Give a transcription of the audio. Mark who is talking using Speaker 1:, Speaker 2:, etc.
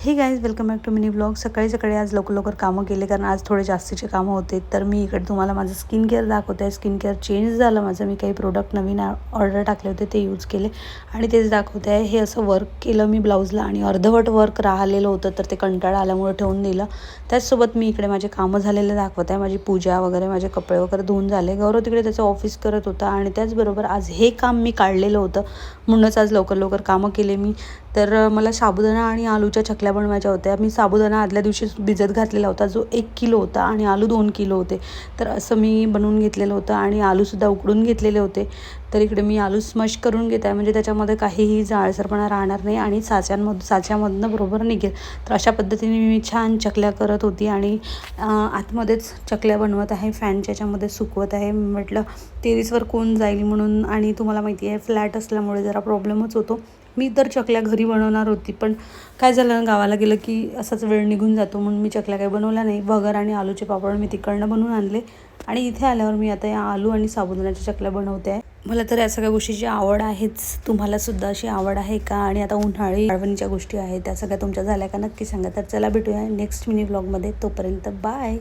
Speaker 1: हे guys welcome back to mini blog. सकाळी सकाळी आज लवकर कामं केले कारण आज थोडे जास्तीचे कामं होते। तर मी इकडे तुम्हाला माझं स्किन केअर दाखवते आहे। स्किन केअर चेंज झालं माझं, मी काही प्रोडक्ट नवीन ऑर्डर टाकले होते ते यूज केले आणि तेच दाखवते आहे। हे असं वर्क केलं मी ब्लाऊजला आणि अर्धवट वर्क राहिलेलं होतं तर ते कंटाळा आल्यामुळे ठेवून दिलं। त्याचसोबत मी इकडे माझे कामं झालेले दाखवते आहे। माझी पूजा वगैरे, माझे कपडे वगैरे धुवून झाले। गौरव तिकडे त्याचं ऑफिस करत होता आणि त्याचबरोबर आज हे काम मी काढलेलं होतं म्हणूनच आज लवकर कामं केले मी। तर मला साबुदाणा आणि आलूच्या चकल्या बनवायच्या होत्या। मी साबुदाणा आदल्या दिवशी भिजत घातलेला होता जो 1 किलो होता आणि आलू 2 किलो होते। तर असं मी बनवून घेतलेलं होतं आणि आलूसुद्धा उकडून घेतलेले होते। तर इकडे मी आलू स्मॅश करून घेत आहे म्हणजे त्याच्यामध्ये काहीही जाळसरपणा राहणार नाही आणि साच्यामधनं बरोबर निघेल। तर अशा पद्धतीने मी छान चकल्या करत होती आणि आतमध्येच चकल्या बनवत आहे, फॅनच्या याच्यामध्ये सुकवत आहे। म्हटलं टेरेसवर कोण जाईल म्हणून, आणि तुम्हाला माहिती आहे फ्लॅट असल्यामुळे जरा प्रॉब्लेमच होतो। मी तर चकल्या घरी बनवणार होती पण काय झालं, गावाला गेलं की असाच वेळ निघून जातो म्हणून मी चकल्या काही बनवल्या नाही। भगर आणि आलूचे पापड मी तिकडनं बनवून आणले आणि इथे आल्यावर मी आता या आलू आणि साबुदाण्याच्या चकल्या बनवते आहे। मला तर या सगळ्या गोष्टीची आवड आहेच, तुम्हालासुद्धा अशी आवड आहे का? आणि आता उन्हाळी आळवणीच्या गोष्टी आहेत त्या सगळ्या तुमच्या झाल्या का नक्की सांगा। तर चला भेटूया नेक्स्ट मिनी ब्लॉगमध्ये, तोपर्यंत बाय।